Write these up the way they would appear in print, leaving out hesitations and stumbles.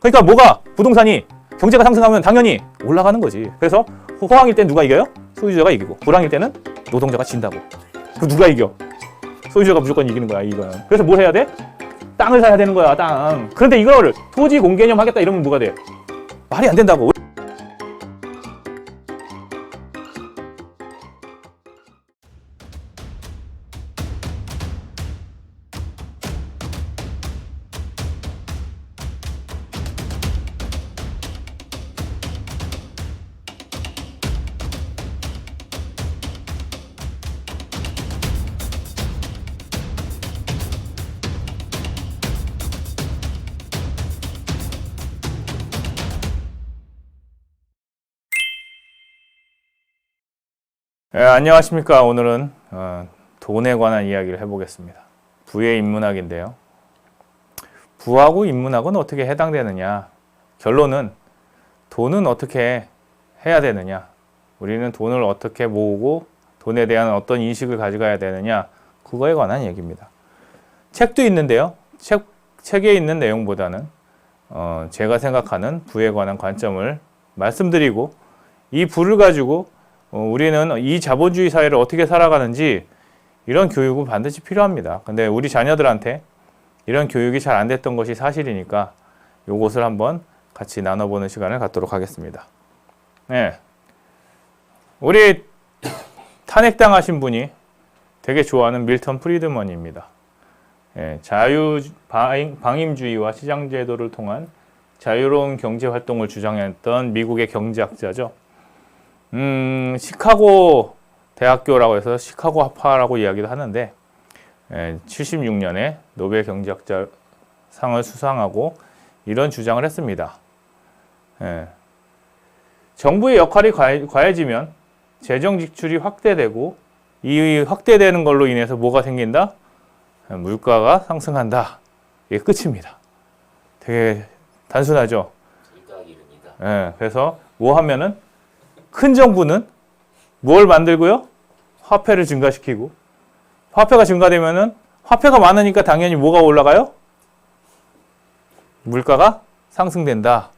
그러니까 뭐가 부동산이 경제가 상승하면 당연히 올라가는 거지. 그래서 호황일 땐 누가 이겨요? 소유주가 이기고, 불황일 때는 노동자가 진다고. 그 누가 이겨? 소유주가 무조건 이기는 거야, 이거는. 그래서 뭘 해야 돼? 땅을 사야 되는 거야, 땅. 그런데 이거를 토지 공개념 하겠다 이러면 뭐가 돼? 말이 안 된다고. 안녕하십니까. 오늘은 돈에 관한 이야기를 해보겠습니다. 부의 인문학인데요. 부하고 인문학은 어떻게 해당되느냐. 결론은 돈은 어떻게 해야 되느냐. 우리는 돈을 어떻게 모으고 돈에 대한 어떤 인식을 가져가야 되느냐. 그거에 관한 얘기입니다. 책도 있는데요. 책에 있는 내용보다는 제가 생각하는 부에 관한 관점을 말씀드리고, 이 부를 가지고 우리는 이 자본주의 사회를 어떻게 살아가는지 이런 교육은 반드시 필요합니다. 근데 우리 자녀들한테 이런 교육이 잘 안 됐던 것이 사실이니까 이것을 한번 같이 나눠보는 시간을 갖도록 하겠습니다. 네. 우리 탄핵당하신 분이 되게 좋아하는 밀턴 프리드먼입니다. 네. 방임주의와 시장제도를 통한 자유로운 경제활동을 주장했던 미국의 경제학자죠. 시카고 대학교라고 해서 시카고 학파라고 이야기도 하는데, 76년에 노벨 경제학자 상을 수상하고 이런 주장을 했습니다. 정부의 역할이 과해지면 재정 지출이 확대되고, 이 확대되는 걸로 인해서 뭐가 생긴다? 물가가 상승한다. 이게 끝입니다. 되게 단순하죠? 그래서 뭐 하면은 큰 정부는 뭘 만들고요? 화폐를 증가시키고, 화폐가 증가되면은 화폐가 많으니까 당연히 뭐가 올라가요? 물가가 상승된다.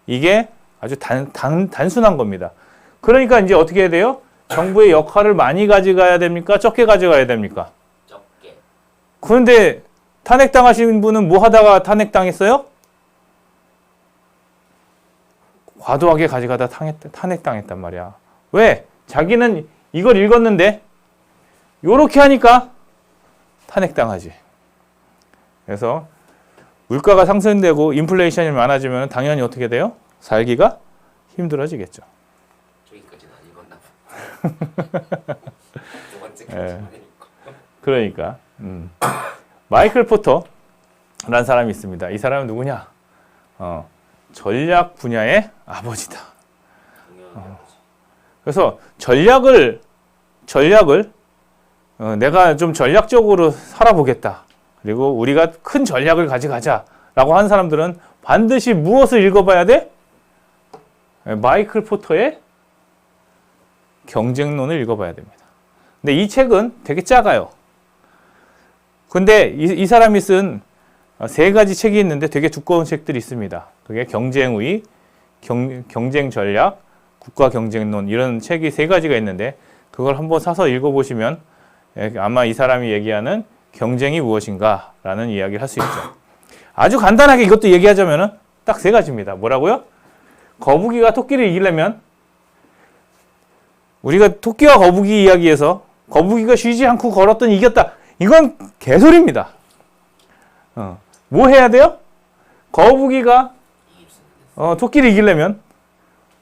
이게 아주 단순한 겁니다. 그러니까 이제 어떻게 해야 돼요? 정부의 역할을 많이 가져가야 됩니까? 적게 가져가야 됩니까? 적게. 그런데 탄핵당하신 분은 뭐 하다가 탄핵당했어요? 과도하게 가져가다 탄핵당했단 말이야. 왜? 자기는 이걸 읽었는데 요렇게 하니까 탄핵당하지. 그래서 물가가 상승되고 인플레이션이 많아지면 당연히 어떻게 돼요? 살기가 힘들어지겠죠. 저기까지는 안 읽었나 봐. 두 번째까지는 그러니까 마이클 포터라는 사람이 있습니다. 이 사람은 누구냐? 전략 분야의 아버지다. 그래서 전략을 내가 좀 전략적으로 살아보겠다. 그리고 우리가 큰 전략을 가져가자라고 하는 사람들은 반드시 무엇을 읽어봐야 돼? 마이클 포터의 경쟁론을 읽어봐야 됩니다. 근데 이 책은 되게 작아요. 근데 이 사람이 쓴 세 가지 책이 있는데 되게 두꺼운 책들이 있습니다. 그게 경쟁의, 경쟁 전략, 국가 경쟁론, 이런 책이 세 가지가 있는데 그걸 한번 사서 읽어보시면 아마 이 사람이 얘기하는 경쟁이 무엇인가 라는 이야기를 할 수 있죠. 아주 간단하게 이것도 얘기하자면 딱 세 가지입니다. 뭐라고요? 거북이가 토끼를 이기려면, 우리가 토끼와 거북이 이야기에서 거북이가 쉬지 않고 걸었더니 이겼다. 이건 개소리입니다. 뭐 해야 돼요? 거북이가 토끼를 이기려면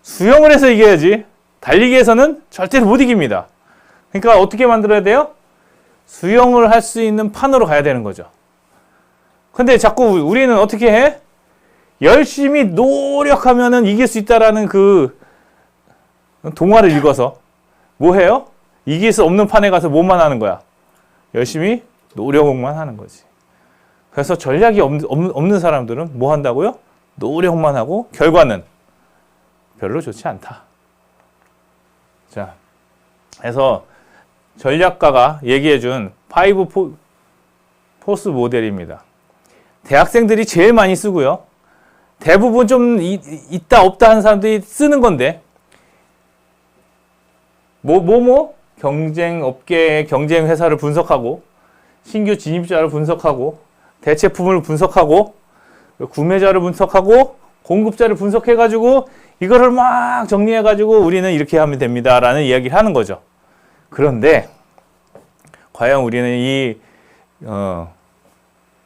수영을 해서 이겨야지 달리기에서는 절대로 못 이깁니다. 그러니까 어떻게 만들어야 돼요? 수영을 할 수 있는 판으로 가야 되는 거죠. 근데 자꾸 우리는 어떻게 해? 열심히 노력하면은 이길 수 있다라는 그 동화를 읽어서 뭐 해요? 이길 수 없는 판에 가서 뭐만 하는 거야? 열심히 노력만 하는 거지. 그래서 전략이 없는 사람들은 뭐 한다고요? 노력만 하고 결과는 별로 좋지 않다. 자, 그래서 전략가가 얘기해준 5 포스 모델입니다. 대학생들이 제일 많이 쓰고요. 대부분 좀 있다 없다 하는 사람들이 쓰는 건데 경쟁 업계의 경쟁 회사를 분석하고 신규 진입자를 분석하고 대체품을 분석하고 구매자를 분석하고 공급자를 분석해가지고 이거를 막 정리해가지고 우리는 이렇게 하면 됩니다라는 이야기를 하는 거죠. 그런데 과연 우리는 이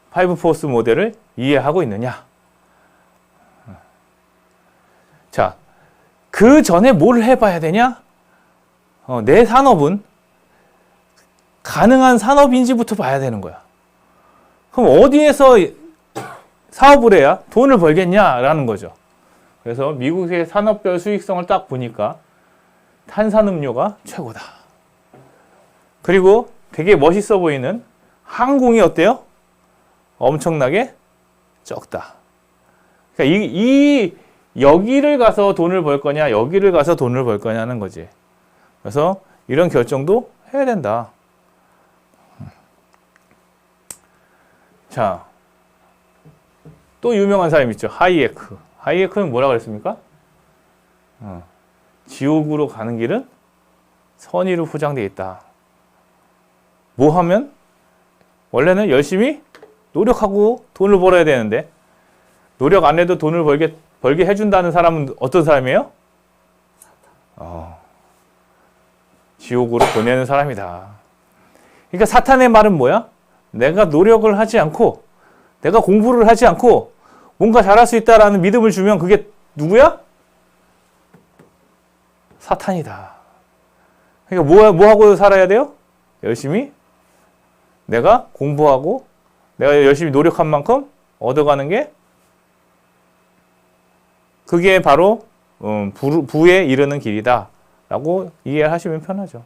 파이브 포스 모델을 이해하고 있느냐? 자, 그 전에 뭘 해봐야 되냐? 내 산업은 가능한 산업인지부터 봐야 되는 거야. 그럼 어디에서 사업을 해야 돈을 벌겠냐라는 거죠. 그래서 미국의 산업별 수익성을 딱 보니까 탄산음료가 최고다. 그리고 되게 멋있어 보이는 항공이 어때요? 엄청나게 적다. 그러니까 여기를 가서 돈을 벌 거냐, 여기를 가서 돈을 벌 거냐는 거지. 그래서 이런 결정도 해야 된다. 자, 또 유명한 사람 있죠. 하이에크. 하이에크는 뭐라고 그랬습니까? 지옥으로 가는 길은 선의로 포장되어 있다. 뭐 하면? 원래는 열심히 노력하고 돈을 벌어야 되는데 노력 안 해도 돈을 벌게 해준다는 사람은 어떤 사람이에요? 지옥으로 보내는 사람이다. 그러니까 사탄의 말은 뭐야? 내가 노력을 하지 않고 내가 공부를 하지 않고 뭔가 잘할 수 있다라는 믿음을 주면 그게 누구야? 사탄이다. 그러니까 뭐 하고 살아야 돼요? 열심히 내가 공부하고 내가 열심히 노력한 만큼 얻어가는 게 그게 바로 부에 이르는 길이다 라고 이해하시면 편하죠.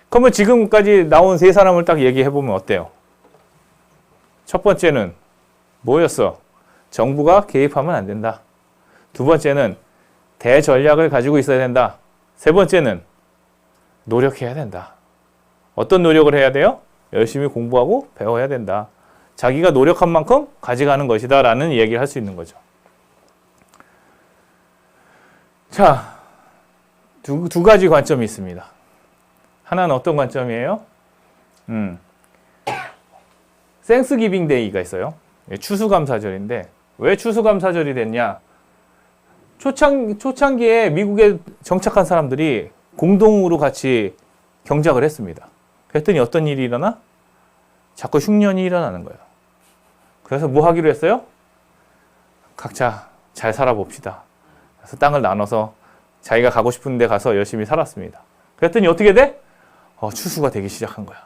그러면 지금까지 나온 세 사람을 딱 얘기해보면 어때요? 첫 번째는 뭐였어? 정부가 개입하면 안 된다. 두 번째는 대전략을 가지고 있어야 된다. 세 번째는 노력해야 된다. 어떤 노력을 해야 돼요? 열심히 공부하고 배워야 된다. 자기가 노력한 만큼 가져가는 것이다 라는 얘기를 할 수 있는 거죠. 자, 두 가지 관점이 있습니다. 하나는 어떤 관점이에요? 땡스기빙 데이가 있어요. 추수감사절인데 왜 추수감사절이 됐냐? 초창기에 미국에 정착한 사람들이 공동으로 같이 경작을 했습니다. 그랬더니 어떤 일이 일어나? 자꾸 흉년이 일어나는 거예요. 그래서 뭐 하기로 했어요? 각자 잘 살아봅시다. 그래서 땅을 나눠서 자기가 가고 싶은 데 가서 열심히 살았습니다. 그랬더니 어떻게 돼? 추수가 되기 시작한 거야.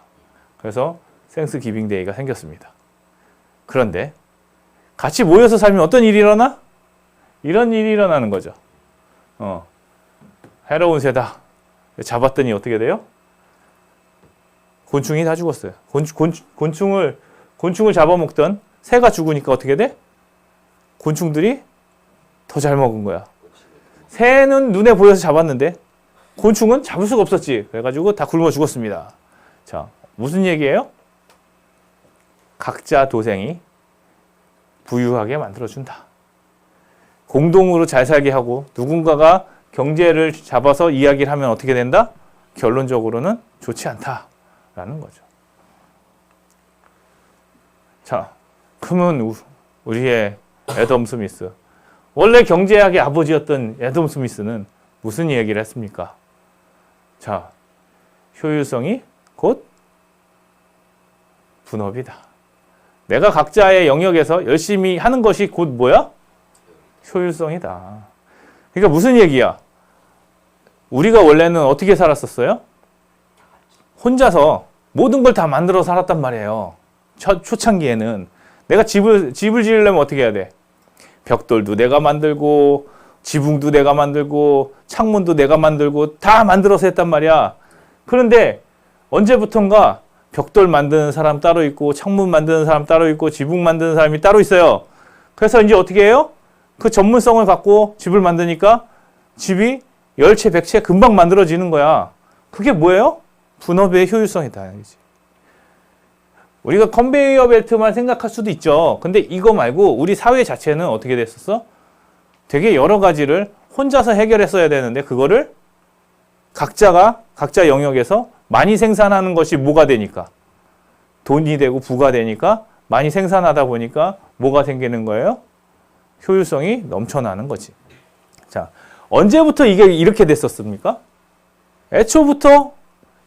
그래서 땡스기빙 데이가 생겼습니다. 그런데 같이 모여서 살면 어떤 일이 일어나? 이런 일이 일어나는 거죠. 해로운 새다. 잡았더니 어떻게 돼요? 곤충이 다 죽었어요. 곤충을 잡아먹던 새가 죽으니까 어떻게 돼? 곤충들이 더 잘 먹은 거야. 새는 눈에 보여서 잡았는데 곤충은 잡을 수가 없었지. 그래가지고 다 굶어 죽었습니다. 자, 무슨 얘기예요? 각자 도생이 부유하게 만들어준다. 공동으로 잘 살게 하고 누군가가 경제를 잡아서 이야기를 하면 어떻게 된다? 결론적으로는 좋지 않다라는 거죠. 자, 그러면 우리의 애덤 스미스. 원래 경제학의 아버지였던 애덤 스미스는 무슨 이야기를 했습니까? 자, 효율성이 곧 분업이다. 내가 각자의 영역에서 열심히 하는 것이 곧 뭐야? 효율성이다. 그러니까 무슨 얘기야? 우리가 원래는 어떻게 살았었어요? 혼자서 모든 걸 다 만들어 살았단 말이에요. 초창기에는. 내가 집을 지으려면 어떻게 해야 돼? 벽돌도 내가 만들고 지붕도 내가 만들고 창문도 내가 만들고 다 만들어서 했단 말이야. 그런데 언제부턴가 벽돌 만드는 사람 따로 있고 창문 만드는 사람 따로 있고 지붕 만드는 사람이 따로 있어요. 그래서 이제 어떻게 해요? 그 전문성을 갖고 집을 만드니까 집이 10채, 100채 금방 만들어지는 거야. 그게 뭐예요? 분업의 효율성이다. 우리가 컨베이어 벨트만 생각할 수도 있죠. 근데 이거 말고 우리 사회 자체는 어떻게 됐었어? 되게 여러 가지를 혼자서 해결했어야 되는데 그거를 각자가 각자 영역에서 많이 생산하는 것이 뭐가 되니까? 돈이 되고 부가 되니까 많이 생산하다 보니까 뭐가 생기는 거예요? 효율성이 넘쳐나는 거지. 자, 언제부터 이게 이렇게 됐었습니까? 애초부터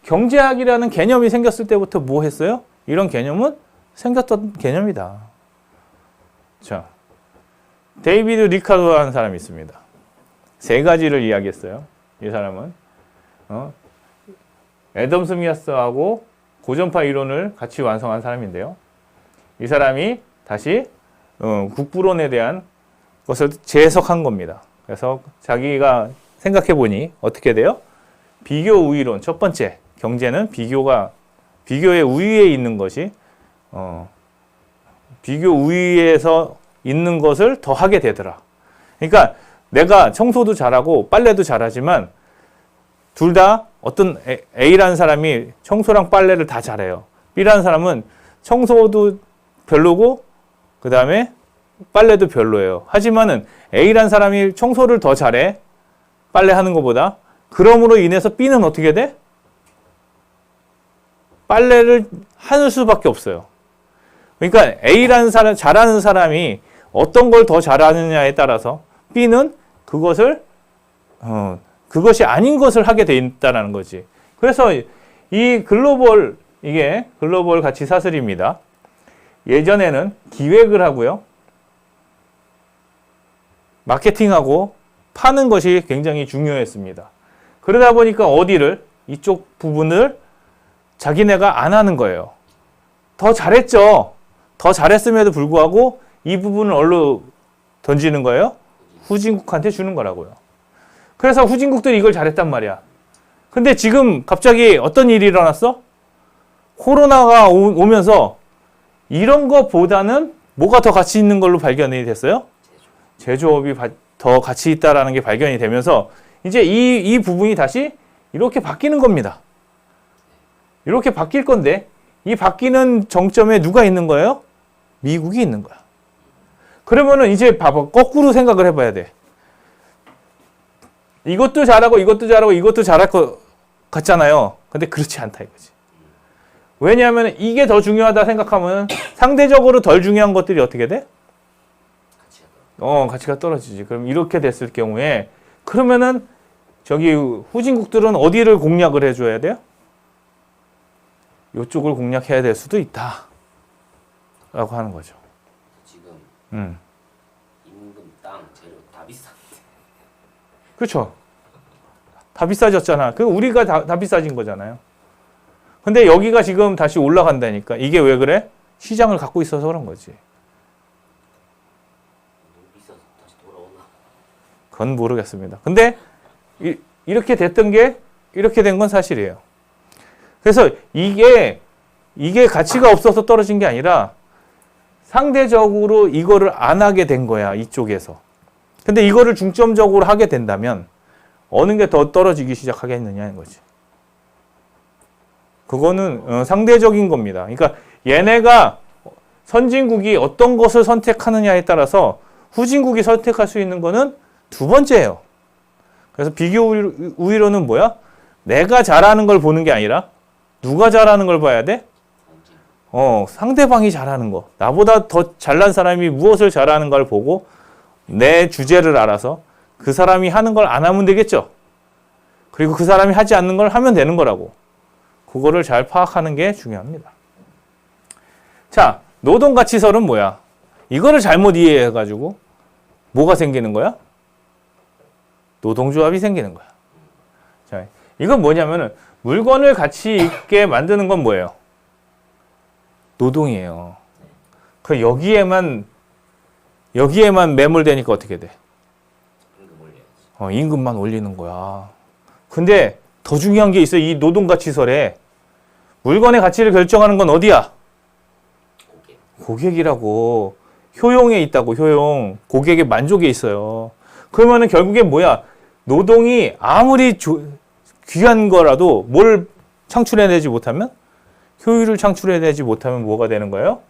경제학이라는 개념이 생겼을 때부터 뭐 했어요? 이런 개념은 생겼던 개념이다. 자, 데이비드 리카르도라는 사람이 있습니다. 세 가지를 이야기했어요. 이 사람은 애덤 스미스하고 고전파 이론을 같이 완성한 사람인데요. 이 사람이 다시 국부론에 대한 것을 재해석한 겁니다. 그래서 자기가 생각해 보니 어떻게 돼요? 비교 우위론. 첫 번째, 경제는 비교의 우위에 있는 것이 비교 우위에서 있는 것을 더 하게 되더라. 그러니까 내가 청소도 잘하고 빨래도 잘하지만 둘 다 어떤 A라는 사람이 청소랑 빨래를 다 잘해요. B라는 사람은 청소도 별로고 그 다음에 빨래도 별로예요. 하지만은 A라는 사람이 청소를 더 잘해. 빨래하는 것보다. 그럼으로 인해서 B는 어떻게 돼? 빨래를 하는 수밖에 없어요. 그러니까 A라는 사람, 잘하는 사람이 어떤 걸 더 잘하느냐에 따라서 B는 그것이 아닌 것을 하게 돼 있다는 거지. 그래서 이 글로벌 가치 사슬입니다. 예전에는 기획을 하고요. 마케팅하고 파는 것이 굉장히 중요했습니다. 그러다 보니까 이쪽 부분을 자기네가 안 하는 거예요. 더 잘했죠. 더 잘했음에도 불구하고 이 부분을 어디로 던지는 거예요? 후진국한테 주는 거라고요. 그래서 후진국들이 이걸 잘했단 말이야. 근데 지금 갑자기 어떤 일이 일어났어? 코로나가 오면서 이런 것보다는 뭐가 더 가치 있는 걸로 발견이 됐어요? 제조업이 더 가치 있다라는 게 발견이 되면서 이제 이 부분이 다시 이렇게 바뀌는 겁니다. 이렇게 바뀔 건데 이 바뀌는 정점에 누가 있는 거예요? 미국이 있는 거야. 그러면은 이제 봐봐. 거꾸로 생각을 해봐야 돼. 이것도 잘하고 이것도 잘할 것 같잖아요. 근데 그렇지 않다 이거지. 왜냐하면 이게 더 중요하다 생각하면 상대적으로 덜 중요한 것들이 어떻게 돼? 가치가 떨어지지. 그럼 이렇게 됐을 경우에 그러면은 저기 후진국들은 어디를 공략을 해줘야 돼요? 이쪽을 공략해야 될 수도 있다. 라고 하는 거죠. 지금 임금, 땅, 재료 다 비싼데. 그렇죠. 다 비싸졌잖아. 우리가 다 비싸진 거잖아요. 근데 여기가 지금 다시 올라간다니까. 이게 왜 그래? 시장을 갖고 있어서 그런 거지. 너무 비싸서 다시 돌아오나? 그건 모르겠습니다. 근데 이렇게 됐던 게 이렇게 된 건 사실이에요. 그래서 이게 가치가 없어서 떨어진 게 아니라 상대적으로 이거를 안 하게 된 거야, 이쪽에서. 근데 이거를 중점적으로 하게 된다면 어느 게 더 떨어지기 시작하겠느냐는 거지. 그거는 상대적인 겁니다. 그러니까 얘네가 선진국이 어떤 것을 선택하느냐에 따라서 후진국이 선택할 수 있는 거는 두 번째예요. 그래서 비교 우위로는 뭐야? 내가 잘하는 걸 보는 게 아니라 누가 잘하는 걸 봐야 돼? 상대방이 잘하는 거. 나보다 더 잘난 사람이 무엇을 잘하는 걸 보고 내 주제를 알아서 그 사람이 하는 걸 안 하면 되겠죠. 그리고 그 사람이 하지 않는 걸 하면 되는 거라고. 그거를 잘 파악하는 게 중요합니다. 자, 노동가치설은 뭐야? 이거를 잘못 이해해가지고 뭐가 생기는 거야? 노동조합이 생기는 거야. 자, 이건 뭐냐면은 물건을 가치 있게 만드는 건 뭐예요? 노동이에요. 그 여기에만 매몰되니까 어떻게 돼? 임금 올려야지. 임금만 올리는 거야. 근데 더 중요한 게 있어. 이 노동가치설에 물건의 가치를 결정하는 건 어디야? 고객이라고. 효용에 있다고. 효용. 고객의 만족에 있어요. 그러면은 결국엔 뭐야? 노동이 아무리 귀한 거라도 뭘 창출해내지 못하면 효율을 창출해내지 못하면 뭐가 되는 거예요?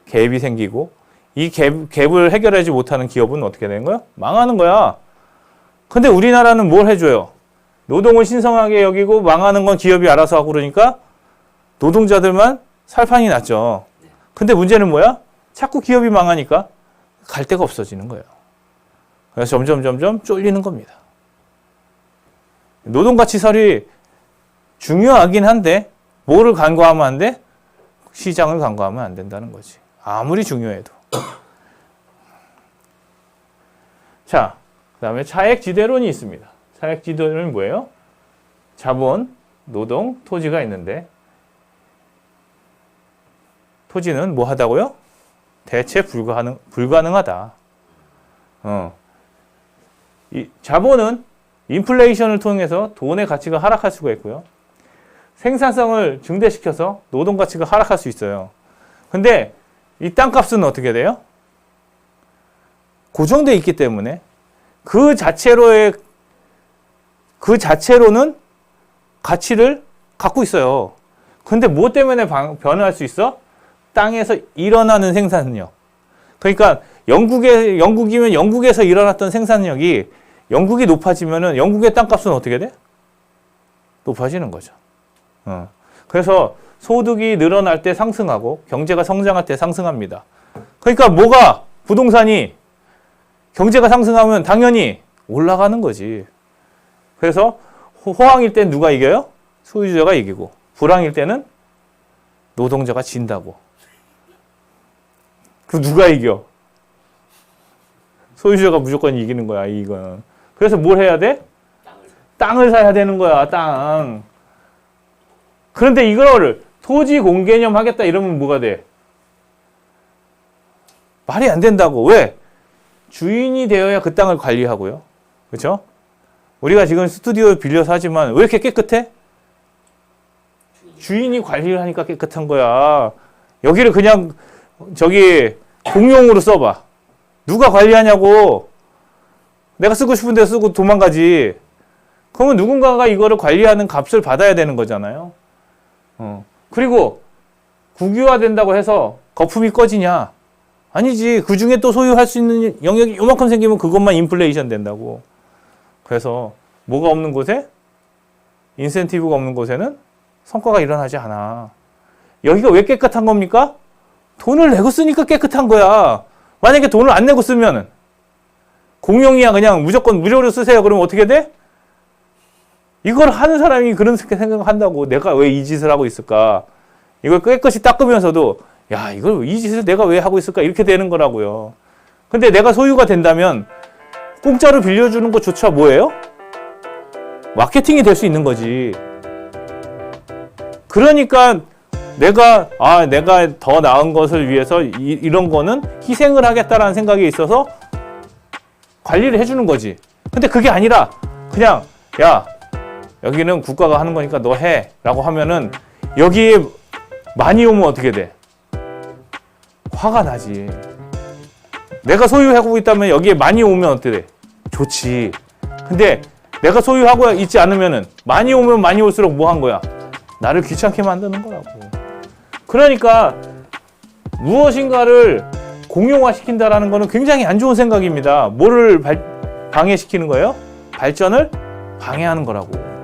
갭이 생기고 이 갭을 해결하지 못하는 기업은 어떻게 되는 거야? 망하는 거야. 근데 우리나라는 뭘 해줘요? 노동을 신성하게 여기고 망하는 건 기업이 알아서 하고 그러니까 노동자들만 살판이 났죠. 근데 문제는 뭐야? 자꾸 기업이 망하니까 갈 데가 없어지는 거예요. 그래서 점점 쫄리는 겁니다. 노동가치설이 중요하긴 한데 뭐를 간과하면 안 돼? 시장을 간과하면 안 된다는 거지. 아무리 중요해도. 자, 그 다음에 차액지대론이 있습니다. 차액지대론은 뭐예요? 자본, 노동, 토지가 있는데 토지는 뭐 하다고요? 대체 불가능하다. 이 자본은 인플레이션을 통해서 돈의 가치가 하락할 수가 있고요. 생산성을 증대시켜서 노동 가치가 하락할 수 있어요. 근데 이 땅값은 어떻게 돼요? 고정되어 있기 때문에 그 자체로는 가치를 갖고 있어요. 근데 뭐 때문에 변화할 수 있어? 땅에서 일어나는 생산력. 그러니까 영국이면 영국에서 일어났던 생산력이 영국이 높아지면은 영국의 땅값은 어떻게 돼? 높아지는 거죠. 그래서 소득이 늘어날 때 상승하고 경제가 성장할 때 상승합니다. 그러니까 뭐가 부동산이 경제가 상승하면 당연히 올라가는 거지. 그래서 호황일 땐 누가 이겨요? 소유주가 이기고 불황일 때는 노동자가 진다고. 그 누가 이겨? 소유주가 무조건 이기는 거야, 이거는. 그래서 뭘 해야 돼? 땅을 사야 되는 거야, 땅. 그런데 이걸 토지 공개념 하겠다 이러면 뭐가 돼? 말이 안 된다고. 왜? 주인이 되어야 그 땅을 관리하고요. 그렇죠? 우리가 지금 스튜디오 빌려서 하지만 왜 이렇게 깨끗해? 주인이 관리를 하니까 깨끗한 거야. 여기를 그냥 공용으로 써봐. 누가 관리하냐고. 내가 쓰고 싶은 데 쓰고 도망가지. 그러면 누군가가 이거를 관리하는 값을 받아야 되는 거잖아요. 그리고 국유화된다고 해서 거품이 꺼지냐? 아니지. 그 중에 또 소유할 수 있는 영역이 요만큼 생기면 그것만 인플레이션 된다고. 그래서 뭐가 없는 곳에? 인센티브가 없는 곳에는 성과가 일어나지 않아. 여기가 왜 깨끗한 겁니까? 돈을 내고 쓰니까 깨끗한 거야. 만약에 돈을 안 내고 쓰면은 공용이야 그냥 무조건 무료로 쓰세요. 그러면 어떻게 돼? 이걸 하는 사람이 그런 생각한다고. 내가 왜 이 짓을 하고 있을까? 이걸 깨끗이 닦으면서도 야, 이걸 이 짓을 내가 왜 하고 있을까? 이렇게 되는 거라고요. 근데 내가 소유가 된다면 공짜로 빌려주는 것조차 뭐예요? 마케팅이 될 수 있는 거지. 그러니까 내가 더 나은 것을 위해서 이런 거는 희생을 하겠다라는 생각이 있어서 관리를 해주는 거지. 근데 그게 아니라 그냥 야, 여기는 국가가 하는 거니까 너 해 라고 하면은 여기에 많이 오면 어떻게 돼? 화가 나지. 내가 소유하고 있다면 여기에 많이 오면 어떻게 돼? 좋지. 근데 내가 소유하고 있지 않으면은 많이 오면 많이 올수록 뭐 한 거야? 나를 귀찮게 만드는 거라고. 그러니까 무엇인가를 공용화시킨다라는 거는 굉장히 안 좋은 생각입니다. 뭐를 방해시키는 거예요? 발전을 방해하는 거라고.